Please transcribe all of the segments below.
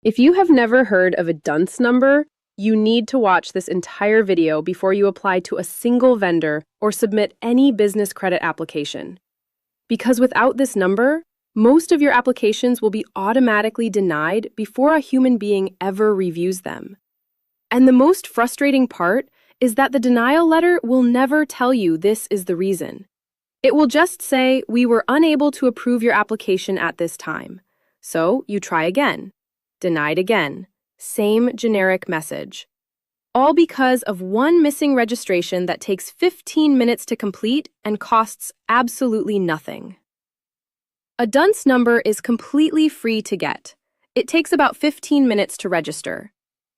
If you have never heard of a dunce number, you need to watch this entire video before you apply to a single vendor or submit any business credit application. Because without this number, most of your applications will be automatically denied before a human being ever reviews them. And the most frustrating part is that the denial letter will never tell you this is the reason. It will just say, "We were unable to approve your application at this time." So you try again. Denied again. Same generic message. All because of one missing registration that takes 15 minutes to complete and costs absolutely nothing. A dunce number is completely free to get. It takes about 15 minutes to register,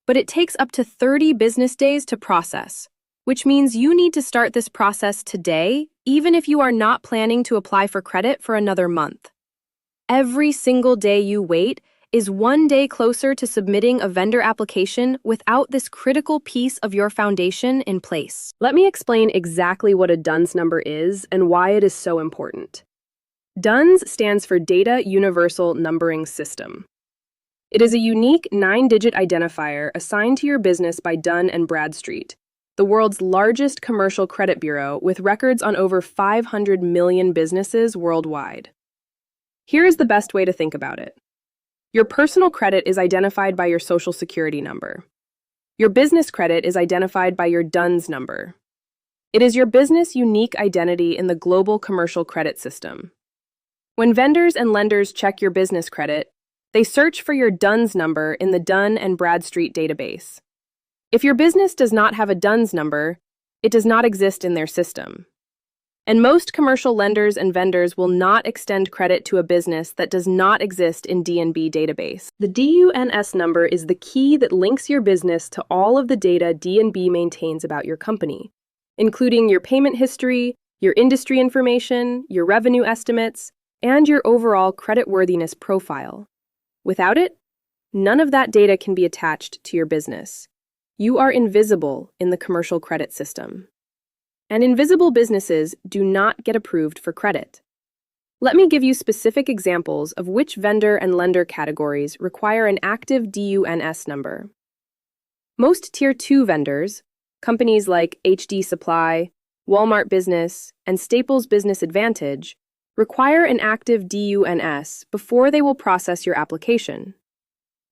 but it takes up to 30 business days to process, which means you need to start this process today, even if you are not planning to apply for credit for another month. Every single day you wait is one day closer to submitting a vendor application without this critical piece of your foundation in place. Let me explain exactly what a DUNS number is and why it is so important. DUNS stands for Data Universal Numbering System. It is a unique 9-digit identifier assigned to your business by Dun & Bradstreet, the world's largest commercial credit bureau with records on over 500 million businesses worldwide. Here is the best way to think about it. Your personal credit is identified by your Social Security number. Your business credit is identified by your DUNS number. It is your business' unique identity in the global commercial credit system. When vendors and lenders check your business credit, they search for your DUNS number in the Dun & Bradstreet database. If your business does not have a DUNS number, it does not exist in their system. And most commercial lenders and vendors will not extend credit to a business that does not exist in D&B database. The DUNS number is the key that links your business to all of the data D&B maintains about your company, including your payment history, your industry information, your revenue estimates, and your overall creditworthiness profile. Without it, none of that data can be attached to your business. You are invisible in the commercial credit system. And invisible businesses do not get approved for credit. Let me give you specific examples of which vendor and lender categories require an active DUNS number. Most Tier 2 vendors, companies like HD Supply, Walmart Business, and Staples Business Advantage, require an active DUNS before they will process your application.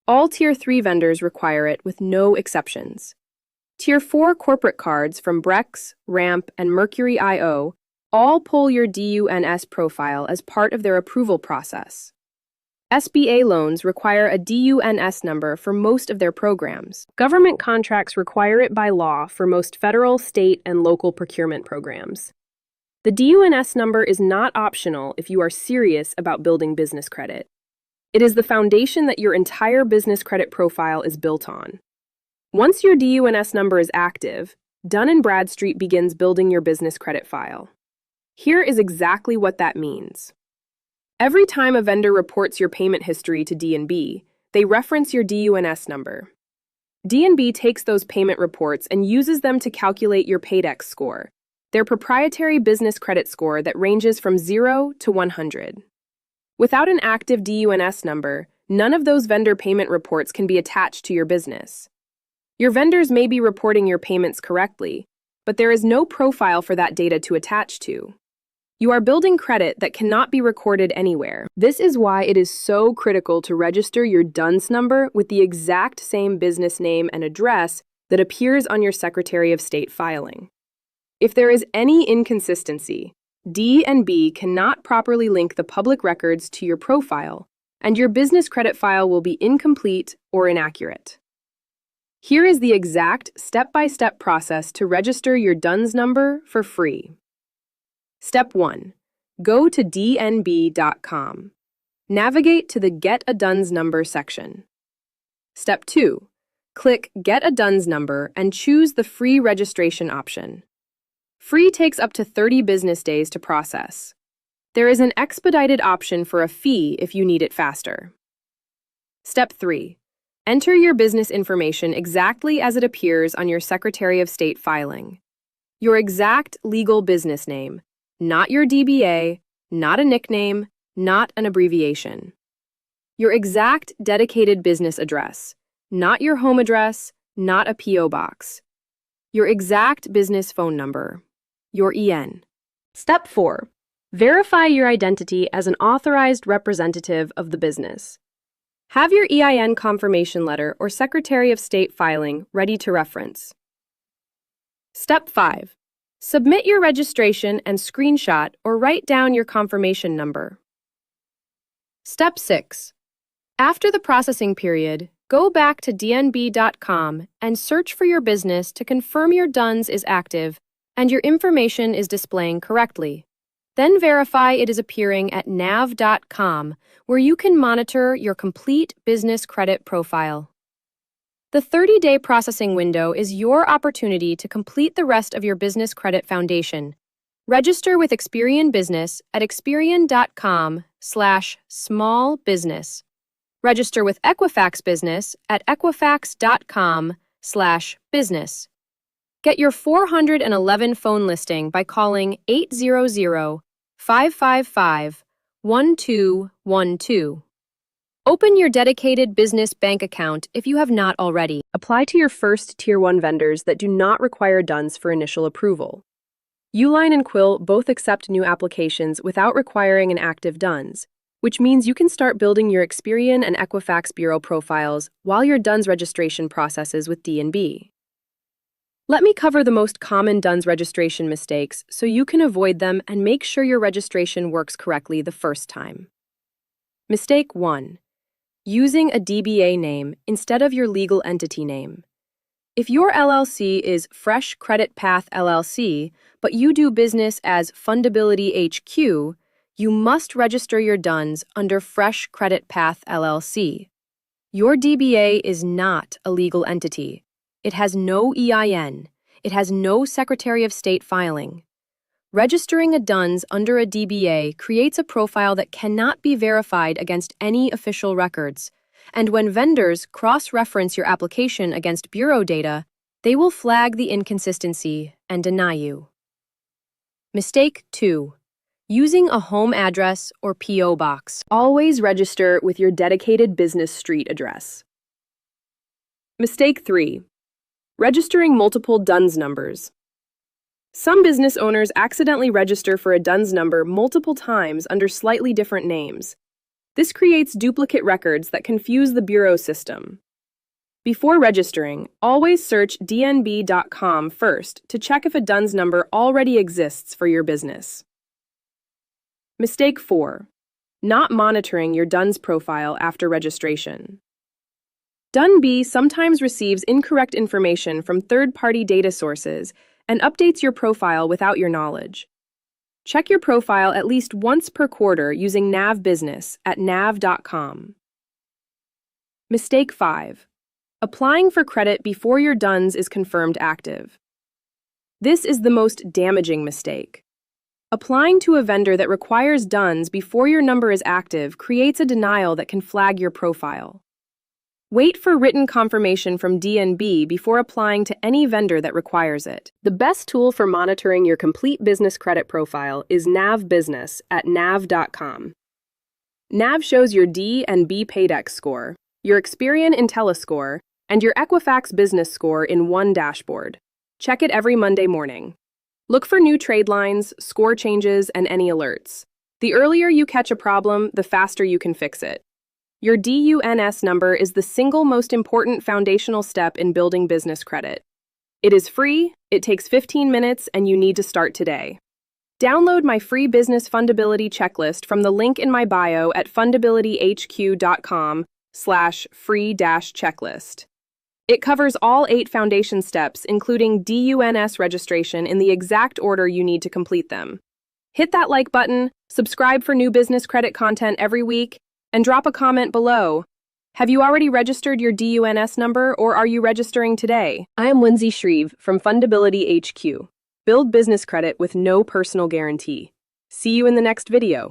All Tier 3 vendors require it with no exceptions. Tier 4 corporate cards from Brex, Ramp, and Mercury IO all pull your DUNS profile as part of their approval process. SBA loans require a DUNS number for most of their programs. Government contracts require it by law for most federal, state, and local procurement programs. The DUNS number is not optional if you are serious about building business credit. It is the foundation that your entire business credit profile is built on. Once your DUNS number is active, Dun & Bradstreet begins building your business credit file. Here is exactly what that means. Every time a vendor reports your payment history to D&B, they reference your DUNS number. D&B takes those payment reports and uses them to calculate your PAYDEX score, their proprietary business credit score that ranges from 0 to 100. Without an active DUNS number, none of those vendor payment reports can be attached to your business. Your vendors may be reporting your payments correctly, but there is no profile for that data to attach to. You are building credit that cannot be recorded anywhere. This is why it is so critical to register your DUNS number with the exact same business name and address that appears on your Secretary of State filing. If there is any inconsistency, D&B cannot properly link the public records to your profile, and your business credit file will be incomplete or inaccurate. Here is the exact step-by-step process to register your DUNS number for free. Step 1. Go to dnb.com. Navigate to the Get a DUNS Number section. Step 2. Click Get a DUNS Number and choose the free registration option. Free takes up to 30 business days to process. There is an expedited option for a fee if you need it faster. Step 3. Enter your business information exactly as it appears on your Secretary of State filing. Your exact legal business name, not your DBA, not a nickname, not an abbreviation. Your exact dedicated business address, not your home address, not a P.O. box. Your exact business phone number, your EN. Step 4. Verify your identity as an authorized representative of the business. Have your EIN confirmation letter or Secretary of State filing ready to reference. Step 5. Submit your registration and screenshot or write down your confirmation number. Step 6. After the processing period, go back to dnb.com and search for your business to confirm your DUNS is active and your information is displaying correctly. Then verify it is appearing at nav.com, where you can monitor your complete business credit profile. The 30-day processing window is your opportunity to complete the rest of your business credit foundation. Register with Experian Business at experian.com/smallbusiness. Register with Equifax Business at equifax.com/business. Get your 411 phone listing by calling 800-555-1212. Open your dedicated business bank account if you have not already. Apply to your first Tier 1 vendors that do not require DUNS for initial approval. Uline and Quill both accept new applications without requiring an active DUNS, which means you can start building your Experian and Equifax Bureau profiles while your DUNS registration processes with D&B. Let me cover the most common DUNS registration mistakes so you can avoid them and make sure your registration works correctly the first time. Mistake 1. Using a DBA name instead of your legal entity name. If your LLC is Fresh Credit Path LLC, but you do business as FundabilityHQ, you must register your DUNS under Fresh Credit Path LLC. Your DBA is not a legal entity. It has no EIN. It has no Secretary of State filing. Registering a DUNS under a DBA creates a profile that cannot be verified against any official records, and when vendors cross-reference your application against bureau data, they will flag the inconsistency and deny you. Mistake 2. Using a home address or P.O. box. Always register with your dedicated business street address. Mistake 3. Registering multiple DUNS numbers. Some business owners accidentally register for a DUNS number multiple times under slightly different names. This creates duplicate records that confuse the bureau system. Before registering, always search dnb.com first to check if a DUNS number already exists for your business. Mistake 4. Not monitoring your DUNS profile after registration. D&B sometimes receives incorrect information from third-party data sources and updates your profile without your knowledge. Check your profile at least once per quarter using Nav Business at nav.com. Mistake 5. Applying for credit before your DUNS is confirmed active. This is the most damaging mistake. Applying to a vendor that requires DUNS before your number is active creates a denial that can flag your profile. Wait for written confirmation from D&B before applying to any vendor that requires it. The best tool for monitoring your complete business credit profile is Nav Business at nav.com. Nav shows your D and B PAYDEX score, your Experian IntelliScore, and your Equifax business score in one dashboard. Check it every Monday morning. Look for new trade lines, score changes, and any alerts. The earlier you catch a problem, the faster you can fix it. Your DUNS number is the single most important foundational step in building business credit. It is free, it takes 15 minutes, and you need to start today. Download my free business fundability checklist from the link in my bio at fundabilityhq.com/free-checklist. It covers all 8 foundation steps, including DUNS registration in the exact order you need to complete them. Hit that like button, subscribe for new business credit content every week, and drop a comment below. Have you already registered your DUNS number, or are you registering today? I am Lindsay Shreve from FundabilityHQ. Build business credit with no personal guarantee. See you in the next video.